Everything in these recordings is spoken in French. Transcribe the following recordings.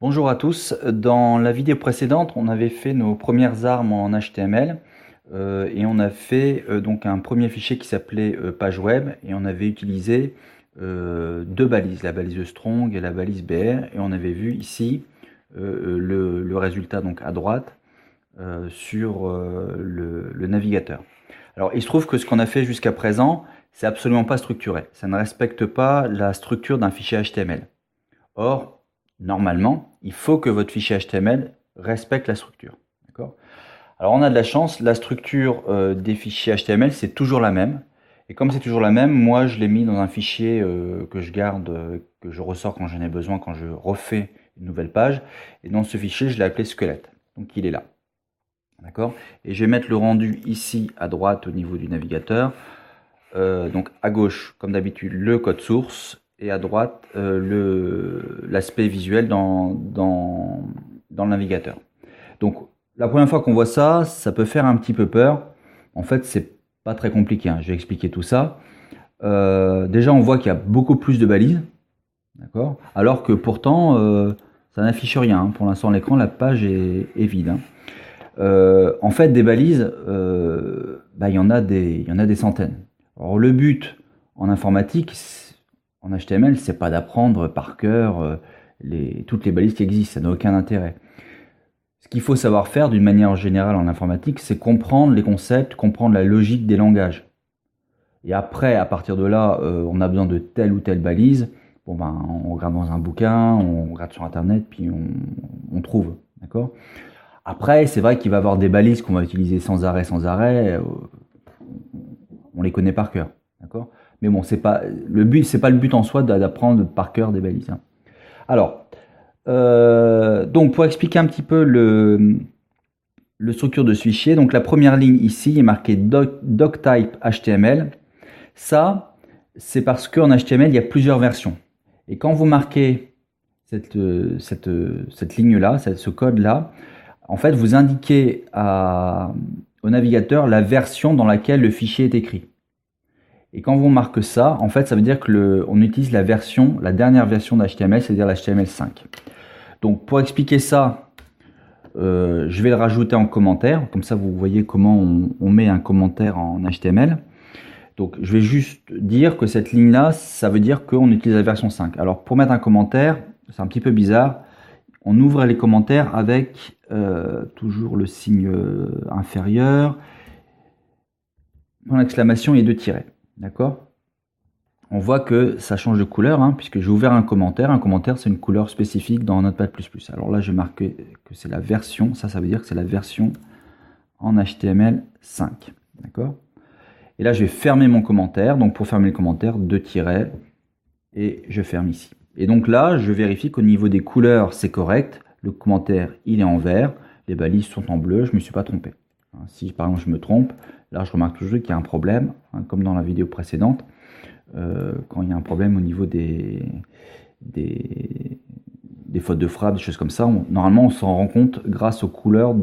Bonjour à tous. Dans la vidéo précédente, on avait fait nos premières armes en HTML et on a fait donc un premier fichier qui s'appelait page web et on avait utilisé deux balises, la balise strong et la balise br, et on avait vu ici le résultat donc à droite sur le navigateur. Alors il se trouve que ce qu'on a fait jusqu'à présent, c'est absolument pas structuré. Ça ne respecte pas la structure d'un fichier HTML. Or, normalement, il faut que votre fichier HTML respecte la structure. D'accord ? Alors on a de la chance, la structure des fichiers HTML, c'est toujours la même. Et comme c'est toujours la même, moi je l'ai mis dans un fichier que je garde, que je ressors quand j'en ai besoin, quand je refais une nouvelle page. Et dans ce fichier, je l'ai appelé squelette. Donc il est là. D'accord ? Et je vais mettre le rendu ici à droite au niveau du navigateur. Donc à gauche, comme d'habitude, le code source, et à droite l'aspect visuel dans le navigateur. Donc la première fois qu'on voit ça, ça peut faire un petit peu peur. En fait, c'est pas très compliqué, hein. Je vais expliquer tout ça. Déjà, on voit qu'il y a beaucoup plus de balises, d'accord, alors que pourtant, ça n'affiche rien, hein. Pour l'instant, l'écran, la page est vide, hein. En fait, des balises, il y en a des centaines. Alors, le but en informatique, en HTML, c'est pas d'apprendre par cœur toutes les balises qui existent, ça n'a aucun intérêt. Ce qu'il faut savoir faire d'une manière générale en informatique, c'est comprendre les concepts, comprendre la logique des langages. Et après, à partir de là, on a besoin de telle ou telle balise. Bon on regarde dans un bouquin, on regarde sur internet, puis on trouve, d'accord ? Après, c'est vrai qu'il va y avoir des balises qu'on va utiliser sans arrêt, on les connaît par cœur, d'accord ? Mais bon, c'est pas le but en soi d'apprendre par cœur des balises, hein. Alors, donc pour expliquer un petit peu le structure de ce fichier, donc la première ligne ici est marquée doctype HTML. Ça, c'est parce qu'en HTML, il y a plusieurs versions. Et quand vous marquez cette ligne-là, ce code-là, en fait, vous indiquez au navigateur la version dans laquelle le fichier est écrit. Et quand on marque ça, en fait, ça veut dire qu'on utilise la dernière version d'HTML, c'est-à-dire l'HTML5. Donc, pour expliquer ça, je vais le rajouter en commentaire. Comme ça, vous voyez comment on met un commentaire en HTML. Donc, je vais juste dire que cette ligne-là, ça veut dire qu'on utilise la version 5. Alors, pour mettre un commentaire, c'est un petit peu bizarre. On ouvre les commentaires avec toujours le signe inférieur, point d'exclamation et 2 tirets. D'accord ? On voit que ça change de couleur, hein, puisque j'ai ouvert un commentaire. Un commentaire, c'est une couleur spécifique dans Notepad++. Alors là, j'ai marqué que c'est la version. Ça veut dire que c'est la version en HTML5. D'accord ? Et là, je vais fermer mon commentaire. Donc, pour fermer le commentaire, 2 tirets. Et je ferme ici. Et donc là, je vérifie qu'au niveau des couleurs, c'est correct. Le commentaire, il est en vert. Les balises sont en bleu. Je ne me suis pas trompé. Si, par exemple, je me trompe, là, je remarque toujours qu'il y a un problème, hein, comme dans la vidéo précédente. Quand il y a un problème au niveau des fautes de frappe, des choses comme ça, normalement, on s'en rend compte grâce aux couleurs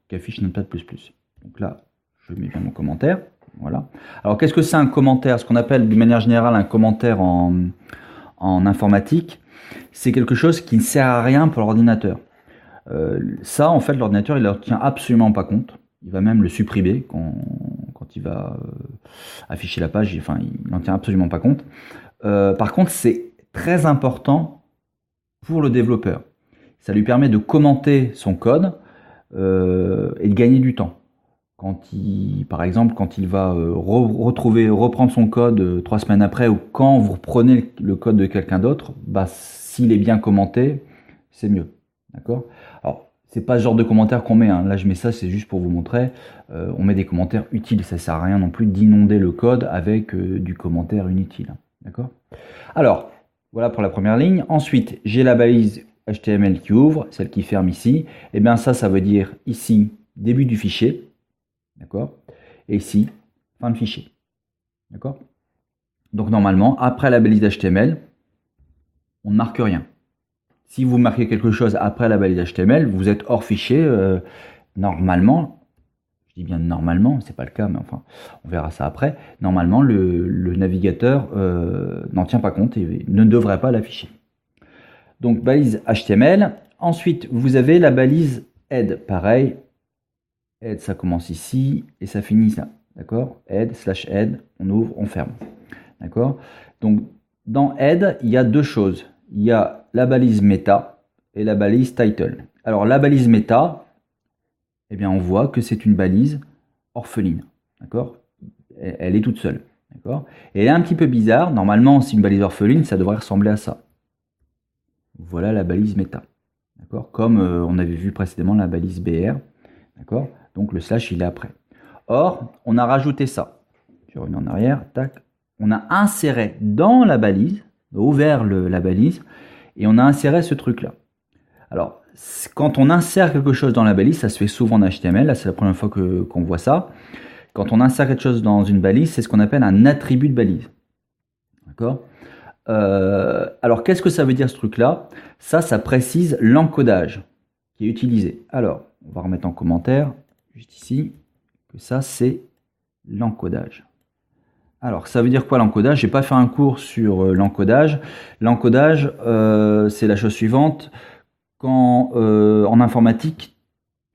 qu'affiche Notepad++. Donc là, je mets bien mon commentaire. Voilà. Alors, qu'est-ce que c'est un commentaire ? Ce qu'on appelle d'une manière générale un commentaire en informatique, c'est quelque chose qui ne sert à rien pour l'ordinateur. Ça, en fait, l'ordinateur, il ne tient absolument pas compte. Il va même le supprimer quand il va afficher la page. Enfin, il n'en tient absolument pas compte. Par contre, c'est très important pour le développeur. Ça lui permet de commenter son code et de gagner du temps. Par exemple, quand il va reprendre son code 3 semaines après, ou quand vous reprenez le code de quelqu'un d'autre, s'il est bien commenté, c'est mieux. D'accord ? Alors, c'est pas ce genre de commentaire qu'on met, hein. Là, je mets ça, c'est juste pour vous montrer. On met des commentaires utiles. Ça sert à rien non plus d'inonder le code avec du commentaire inutile. D'accord ? Alors, voilà pour la première ligne. Ensuite, j'ai la balise HTML qui ouvre, celle qui ferme ici. Et bien ça veut dire ici, début du fichier. D'accord ? Et ici, fin de fichier. D'accord ? Donc normalement, après la balise HTML, on ne marque rien. Si vous marquez quelque chose après la balise HTML, vous êtes hors fichier. Normalement, je dis bien normalement, c'est pas le cas, mais enfin, on verra ça après. Normalement, le navigateur n'en tient pas compte et ne devrait pas l'afficher. Donc balise HTML. Ensuite, vous avez la balise head. Pareil, head, ça commence ici et ça finit là. D'accord? Head/head, on ouvre, on ferme. D'accord? Donc, dans head, il y a deux choses. Il y a la balise meta et la balise title. Alors, la balise meta, eh bien, on voit que c'est une balise orpheline. D'accord? Elle est toute seule. D'accord? Et elle est un petit peu bizarre. Normalement, si une balise orpheline, ça devrait ressembler à ça. Voilà la balise méta. D'accord? Comme on avait vu précédemment la balise BR. D'accord? Donc le slash, il est après. Or, on a rajouté ça. Je reviens en arrière. Tac. On a inséré dans la balise, ouvert la balise, et on a inséré ce truc-là. Alors, quand on insère quelque chose dans la balise, ça se fait souvent en HTML. Là, c'est la première fois qu'on voit ça. Quand on insère quelque chose dans une balise, c'est ce qu'on appelle un attribut de balise. D'accord? Alors, qu'est-ce que ça veut dire ce truc-là? Ça précise l'encodage qui est utilisé. Alors, on va remettre en commentaire, juste ici, que ça, c'est l'encodage. Alors, ça veut dire quoi l'encodage? Je n'ai pas fait un cours sur l'encodage. L'encodage, c'est la chose suivante. Quand, en informatique,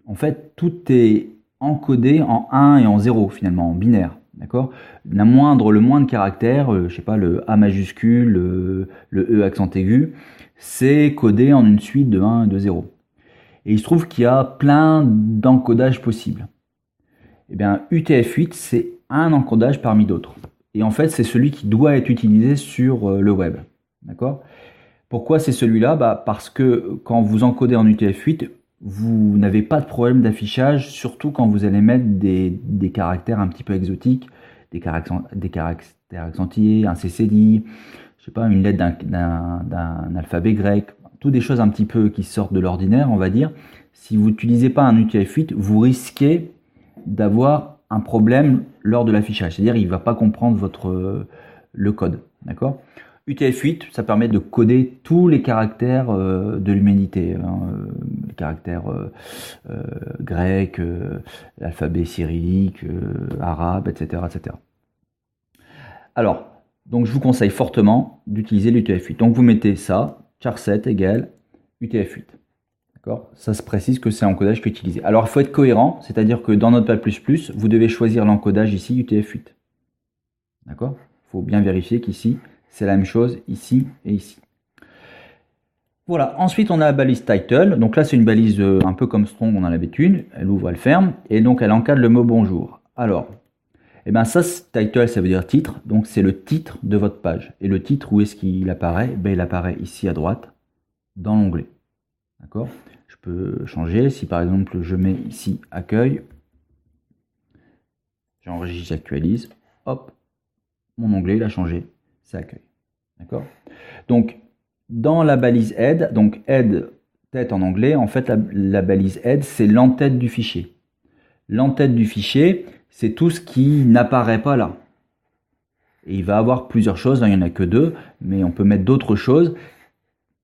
en fait, tout est encodé en 1 et en 0, finalement, en binaire. D'accord? Le moindre caractère, je sais pas, le A majuscule, le E accent aigu, c'est codé en une suite de 1 et de 0. Et il se trouve qu'il y a plein d'encodages possibles. Eh bien, UTF-8, c'est un encodage parmi d'autres. Et en fait, c'est celui qui doit être utilisé sur le web. D'accord? Pourquoi c'est celui-là? Parce que quand vous encodez en UTF-8, vous n'avez pas de problème d'affichage, surtout quand vous allez mettre des caractères un petit peu exotiques, des caractères accentués, un CCD, je sais pas, une lettre d'un alphabet grec, toutes des choses un petit peu qui sortent de l'ordinaire, on va dire. Si vous n'utilisez pas un UTF-8, vous risquez d'avoir un problème lors de l'affichage, c'est-à-dire il ne va pas comprendre le code, d'accord? UTF-8, ça permet de coder tous les caractères de l'humanité, les caractères grecs, l'alphabet cyrillique, arabe, etc., etc. Alors, donc je vous conseille fortement d'utiliser l'UTF-8. Donc vous mettez ça, char7 égale UTF-8. D'accord? Ça se précise que c'est l'encodage qui est utilisé. Alors il faut être cohérent, c'est-à-dire que dans Notepad++, vous devez choisir l'encodage ici UTF-8. D'accord? Il faut bien vérifier qu'ici, c'est la même chose ici et ici. Voilà, ensuite on a la balise title. Donc là c'est une balise un peu comme Strong, on a l'habitude. Elle ouvre, elle ferme. Et donc elle encadre le mot bonjour. Alors, eh bien ça, title, ça veut dire titre. Donc c'est le titre de votre page. Et le titre, où est-ce qu'il apparaît? Il apparaît ici à droite, dans l'onglet. D'accord? Je peux changer. Si par exemple je mets ici accueil, j'enregistre, j'actualise. Hop, mon onglet il a changé. C'est accueil. D'accord? Donc, dans la balise head, donc head, tête en anglais, en fait, la balise head, c'est l'entête du fichier. L'entête du fichier, c'est tout ce qui n'apparaît pas là. Et il va avoir plusieurs choses, il n'y en a que deux, mais on peut mettre d'autres choses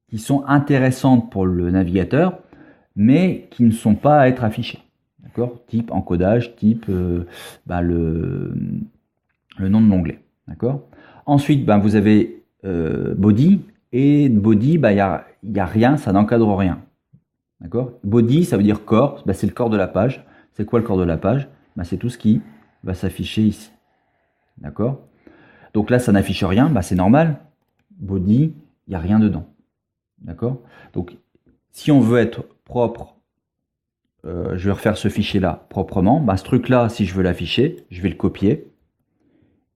qui sont intéressantes pour le navigateur, mais qui ne sont pas à être affichées. D'accord? Type encodage, type le nom de l'onglet. D'accord? Ensuite, vous avez body, et body, il y a rien, ça n'encadre rien. D'accord? Body, ça veut dire corps, c'est le corps de la page. C'est quoi le corps de la page? C'est tout ce qui va s'afficher ici. D'accord? Donc là, ça n'affiche rien, c'est normal. Body, il n'y a rien dedans. D'accord? Donc, si on veut être propre, je vais refaire ce fichier-là proprement. Ce truc-là, si je veux l'afficher, je vais le copier.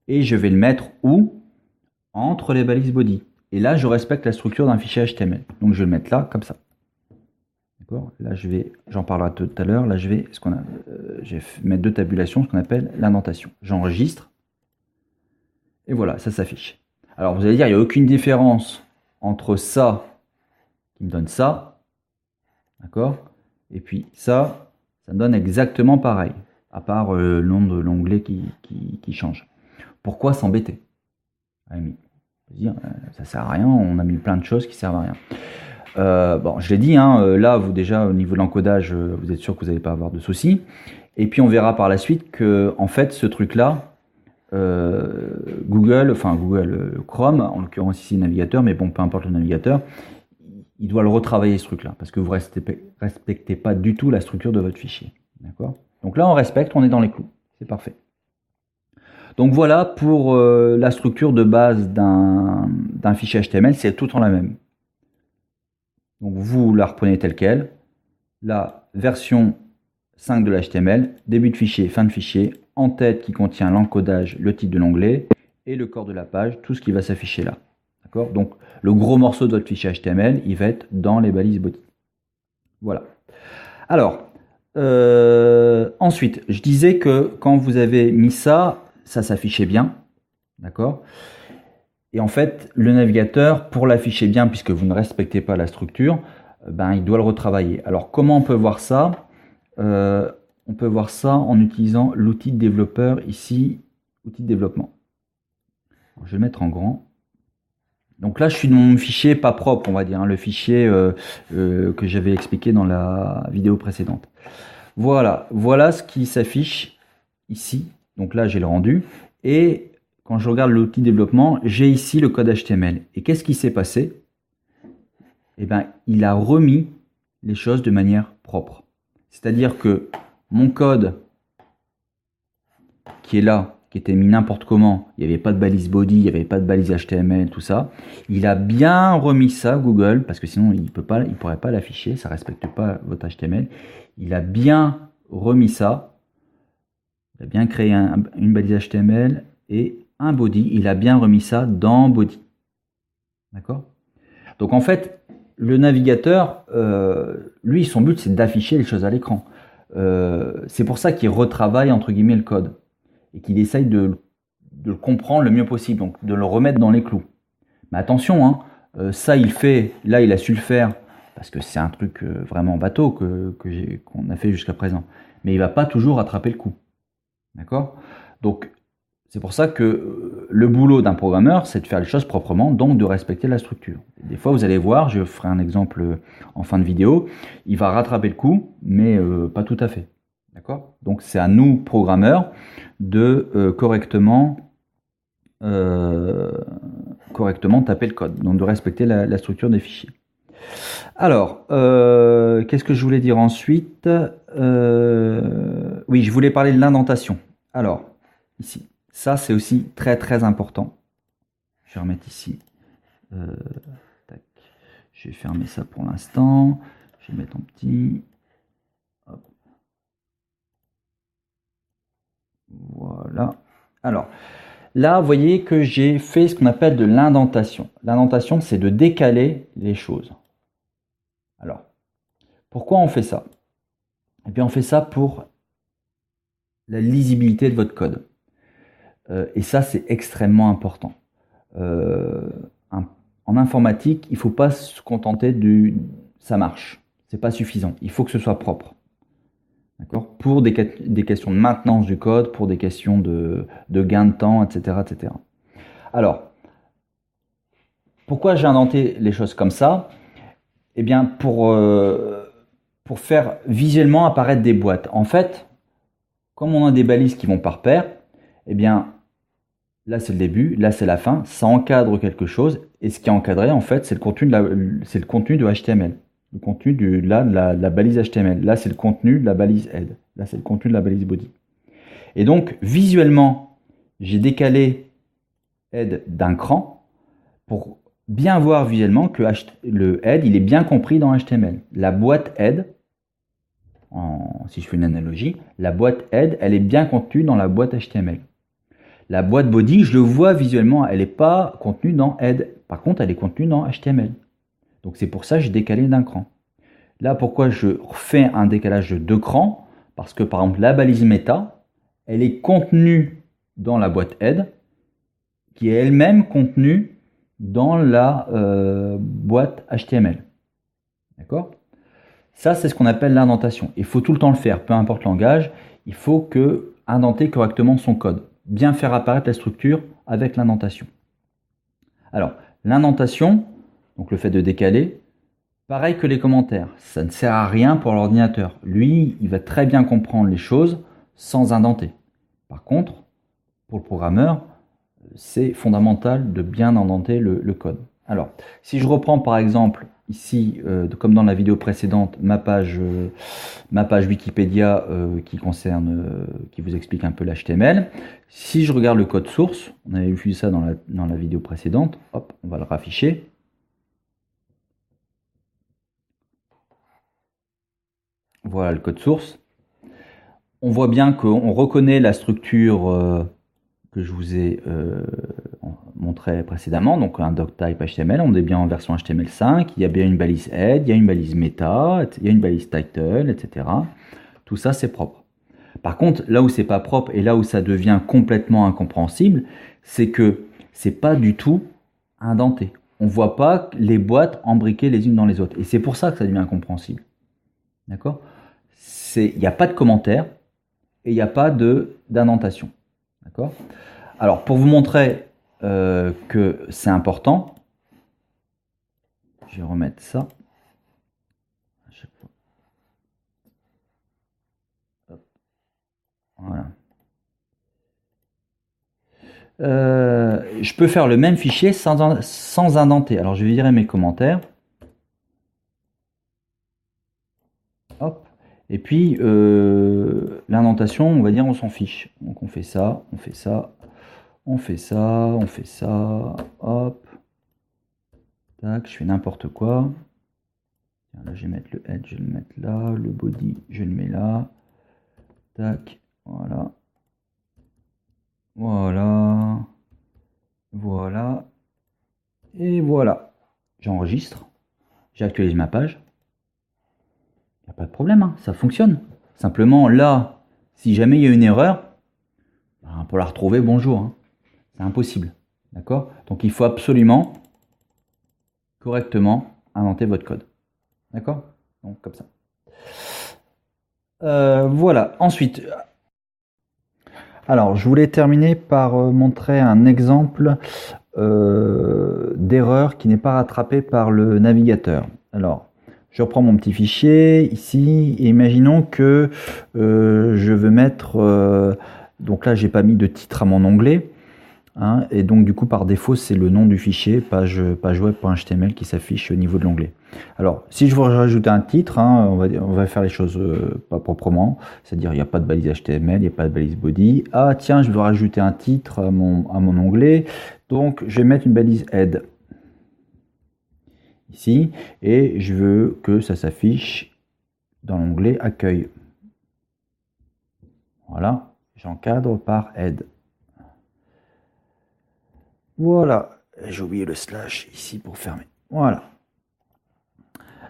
Et je vais le mettre où? Entre les balises body. Et là, je respecte la structure d'un fichier HTML. Donc, je vais le mettre là, comme ça. D'accord? Là, j'en parlerai tout à l'heure. Là, je vais mettre deux tabulations, ce qu'on appelle l'indentation. J'enregistre. Et voilà, ça s'affiche. Alors, vous allez dire, il n'y a aucune différence entre ça, qui me donne ça. D'accord? Et puis ça me donne exactement pareil. À part le nom de l'onglet qui change. Pourquoi s'embêter? Ça sert à rien, on a mis plein de choses qui servent à rien. Je l'ai dit, là, vous déjà, au niveau de l'encodage, vous êtes sûr que vous n'allez pas avoir de soucis. Et puis, on verra par la suite que, en fait, ce truc-là, Google, Chrome, en l'occurrence ici, navigateur, mais bon, peu importe le navigateur, il doit le retravailler ce truc-là, parce que vous ne respectez pas du tout la structure de votre fichier. D'accord ? Donc là, on respecte, on est dans les clous. C'est parfait. Donc voilà pour la structure de base d'un fichier HTML, c'est tout en la même. Donc vous la reprenez telle quelle, la version 5 de l'HTML, début de fichier, fin de fichier, en tête qui contient l'encodage, le titre de l'onglet et le corps de la page, tout ce qui va s'afficher là. D'accord ? Donc le gros morceau de votre fichier HTML, il va être dans les balises body. Voilà. Alors, ensuite, je disais que quand vous avez mis ça, ça s'affichait bien. D'accord ? Et en fait, le navigateur, pour l'afficher bien, puisque vous ne respectez pas la structure, il doit le retravailler. Alors, comment on peut voir ça ? On peut voir ça en utilisant l'outil de développeur ici, outil de développement. Alors, je vais le mettre en grand. Donc là, je suis dans mon fichier pas propre, on va dire, le fichier que j'avais expliqué dans la vidéo précédente. Voilà ce qui s'affiche ici. Donc là, j'ai le rendu. Et quand je regarde l'outil développement, j'ai ici le code HTML. Et qu'est-ce qui s'est passé ? Eh bien, il a remis les choses de manière propre. C'est-à-dire que mon code qui est là, qui était mis n'importe comment, il n'y avait pas de balise body, il n'y avait pas de balise HTML, tout ça, il a bien remis ça, Google, parce que sinon il ne pourrait pas l'afficher, ça ne respecte pas votre HTML. Il a bien remis ça, il a bien créé une balise HTML et un body, il a bien remis ça dans body. D'accord ? Donc en fait, le navigateur, lui, son but, c'est d'afficher les choses à l'écran. C'est pour ça qu'il retravaille, entre guillemets, le code. Et qu'il essaye de le comprendre le mieux possible, donc de le remettre dans les clous. Mais attention, hein, ça, il a su le faire, parce que c'est un truc vraiment bateau qu'on a fait jusqu'à présent. Mais il ne va pas toujours rattraper le coup. D'accord ? Donc, c'est pour ça que le boulot d'un programmeur, c'est de faire les choses proprement, donc de respecter la structure. Des fois, vous allez voir, je ferai un exemple en fin de vidéo, il va rattraper le coup, mais pas tout à fait. D'accord ? Donc, c'est à nous, programmeurs, de correctement taper le code, donc de respecter la structure des fichiers. Alors, qu'est-ce que je voulais dire ensuite ? Oui, je voulais parler de l'indentation. Alors, ici. Ça, c'est aussi très très important. Je vais remettre ici. Tac. Je vais fermer ça pour l'instant. Je vais mettre en petit. Hop. Voilà. Alors, là, vous voyez que j'ai fait ce qu'on appelle de l'indentation. L'indentation, c'est de décaler les choses. Alors, pourquoi on fait ça ? Eh bien, on fait ça pour la lisibilité de votre code. Et ça, c'est extrêmement important. En informatique, il ne faut pas se contenter du « ça marche ». Ce n'est pas suffisant. Il faut que ce soit propre. D'accord ? Pour des questions de maintenance du code, pour des questions de gain de temps, etc., etc. Alors, pourquoi j'ai indenté les choses comme ça ? Eh bien, pour faire visuellement apparaître des boîtes. En fait, comme on a des balises qui vont par paire, eh bien, là, c'est le début, là, c'est la fin. Ça encadre quelque chose. Et ce qui est encadré, en fait, c'est le contenu de HTML. Le contenu de la balise HTML. Là, c'est le contenu de la balise head. Là, c'est le contenu de la balise body. Et donc, visuellement, j'ai décalé head d'un cran pour bien voir visuellement que le head, il est bien compris dans HTML. La boîte head, si je fais une analogie, la boîte head, elle est bien contenue dans la boîte HTML. La boîte body, je le vois visuellement, elle n'est pas contenue dans head. Par contre, elle est contenue dans HTML. Donc c'est pour ça que j'ai décalé d'un cran. Là, pourquoi je fais un décalage de 2 crans ? Parce que par exemple, la balise méta, elle est contenue dans la boîte head, qui est elle-même contenue dans la boîte HTML. D'accord ? Ça, c'est ce qu'on appelle l'indentation. Il faut tout le temps le faire, peu importe le langage. Il faut indenter correctement son code. Bien faire apparaître la structure avec l'indentation. Alors, l'indentation, donc le fait de décaler, pareil que les commentaires, ça ne sert à rien pour l'ordinateur. Lui, il va très bien comprendre les choses sans indenter. Par contre, pour le programmeur, c'est fondamental de bien indenter le code. Alors, si je reprends par exemple ici, comme dans la vidéo précédente, ma page Wikipédia qui vous explique un peu l'HTML. Si je regarde le code source, on avait vu ça dans la vidéo précédente, hop, on va le rafficher. Voilà le code source. On voit bien qu'on reconnaît la structure que je vous ai montré précédemment, donc un doctype HTML, on est bien en version HTML5, il y a bien une balise head, il y a une balise meta, il y a une balise title, etc. Tout ça c'est propre. Par contre, là où c'est pas propre et là où ça devient complètement incompréhensible, c'est que c'est pas du tout indenté. On voit pas les boîtes embriquées les unes dans les autres. Et c'est pour ça que ça devient incompréhensible. D'accord? Il n'y a pas de commentaire et il n'y a pas d'indentation. D'accord? Alors, pour vous montrer que c'est important, je vais remettre ça. À chaque fois. Hop. Voilà. Je peux faire le même fichier sans indenter. Alors, je vais virer mes commentaires. Hop. Et puis, l'indentation, on va dire, on s'en fiche. Donc, on fait ça, on fait ça, on fait ça, on fait ça, hop. Tac, je fais n'importe quoi. Là, je vais mettre le head, je vais le mettre là. Le body, je le mets là. Tac, voilà. Voilà. Voilà. Et voilà. J'enregistre. J'actualise ma page. Il n'y a pas de problème, hein, ça fonctionne. Simplement, là, si jamais il y a une erreur, pour la retrouver, bonjour. Hein. C'est impossible. D'accord? Donc, il faut absolument correctement indenter votre code. D'accord? Donc, comme ça. Voilà. Ensuite, alors, je voulais terminer par montrer un exemple d'erreur qui n'est pas rattrapée par le navigateur. Alors, je reprends mon petit fichier ici et imaginons que je veux mettre... donc là, j'ai pas mis de titre à mon onglet. Hein, et donc du coup par défaut c'est le nom du fichier pageweb.html qui s'affiche au niveau de l'onglet. Alors si je veux rajouter un titre, hein, on va faire les choses pas proprement, c'est-à-dire il n'y a pas de balise HTML, il n'y a pas de balise body. Ah tiens, je veux rajouter un titre à mon onglet, donc je vais mettre une balise head ici et je veux que ça s'affiche dans l'onglet accueil. Voilà, j'encadre par head. Voilà, j'ai oublié le slash ici pour fermer. Voilà.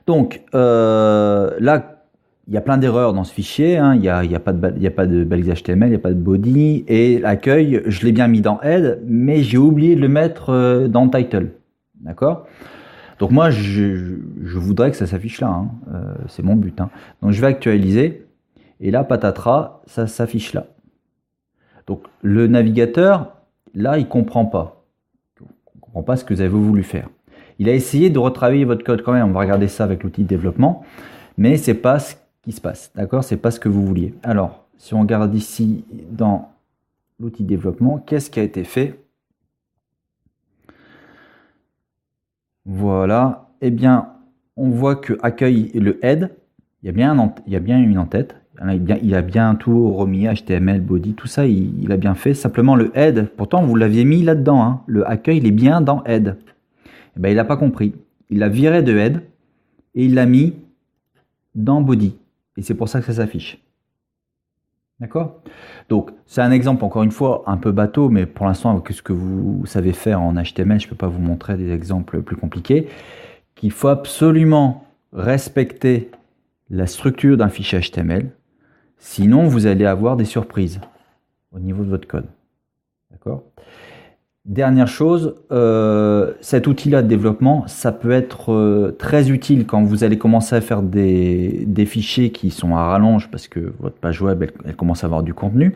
Donc là, il y a plein d'erreurs dans ce fichier. Hein. Il y a pas de balise HTML, il n'y a pas de body. Et l'accueil, je l'ai bien mis dans head, mais j'ai oublié de le mettre dans title. D'accord? Donc moi, je voudrais que ça s'affiche là. Hein. C'est mon but. Hein. Donc je vais actualiser. Et là, patatras, ça s'affiche là. Donc le navigateur, là, il ne comprend pas. Pas ce que vous avez voulu faire. Il a essayé de retravailler votre code quand même, on va regarder ça avec l'outil de développement, mais c'est pas ce qui se passe, d'accord? C'est pas ce que vous vouliez. Alors, si on regarde ici dans l'outil de développement, qu'est-ce qui a été fait? Voilà, eh bien, on voit que accueille le head, il y a bien une en-tête, il a bien tout remis, HTML, body, tout ça, il a bien fait. Simplement le head, pourtant vous l'aviez mis là-dedans, hein, le accueil il est bien dans head. Eh ben, il n'a pas compris. Il l'a viré de head et il l'a mis dans body. Et c'est pour ça que ça s'affiche. D'accord? Donc, c'est un exemple, encore une fois, un peu bateau, mais pour l'instant, avec ce que vous savez faire en HTML, je ne peux pas vous montrer des exemples plus compliqués, qu'il faut absolument respecter la structure d'un fichier HTML, sinon vous allez avoir des surprises au niveau de votre code. D'accord? Dernière chose, cet outil-là de développement, ça peut être très utile quand vous allez commencer à faire des fichiers qui sont à rallonge parce que votre page web, elle commence à avoir du contenu.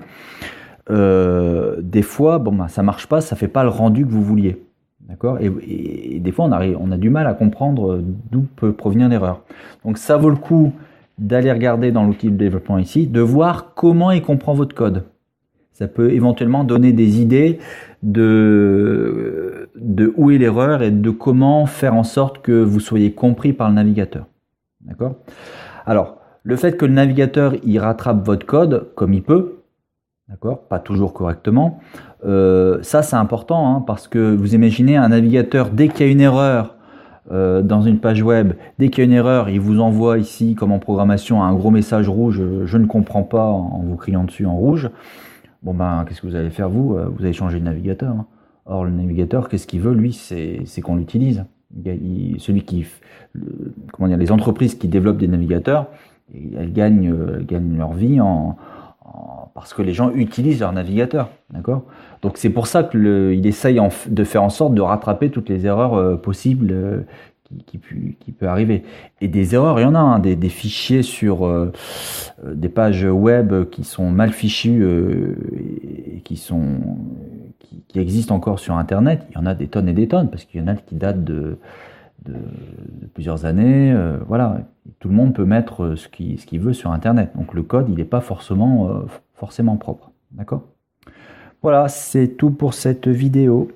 Des fois, bon, ben, ça marche pas, ça fait pas le rendu que vous vouliez. D'accord? Et des fois, on a du mal à comprendre d'où peut provenir l'erreur. Donc, ça vaut le coup d'aller regarder dans l'outil de développement ici, de voir comment il comprend votre code. Ça peut éventuellement donner des idées de où est l'erreur et de comment faire en sorte que vous soyez compris par le navigateur. D'accord? Alors, le fait que le navigateur il rattrape votre code comme il peut, d'accord, pas toujours correctement, ça c'est important hein, parce que vous imaginez un navigateur, dès qu'il y a une erreur dans une page web, dès qu'il y a une erreur, il vous envoie ici, comme en programmation, un gros message rouge, je ne comprends pas, en vous criant dessus en rouge. Bon ben, qu'est-ce que vous allez faire vous? Vous allez changer de navigateur. Hein. Or, le navigateur, qu'est-ce qu'il veut, lui? C'est qu'on l'utilise. Celui qui, comment dire, les entreprises qui développent des navigateurs, elles gagnent leur vie parce que les gens utilisent leur navigateur. D'accord? Donc c'est pour ça qu'il essaye de faire en sorte de rattraper toutes les erreurs possibles qui peut arriver. Et des erreurs, il y en a, hein, des fichiers sur des pages web qui sont mal fichus et qui existent encore sur Internet. Il y en a des tonnes et des tonnes, parce qu'il y en a qui datent de plusieurs années. Voilà, tout le monde peut mettre ce qu'il veut sur Internet. Donc le code, il n'est pas forcément propre. D'accord ? Voilà, c'est tout pour cette vidéo.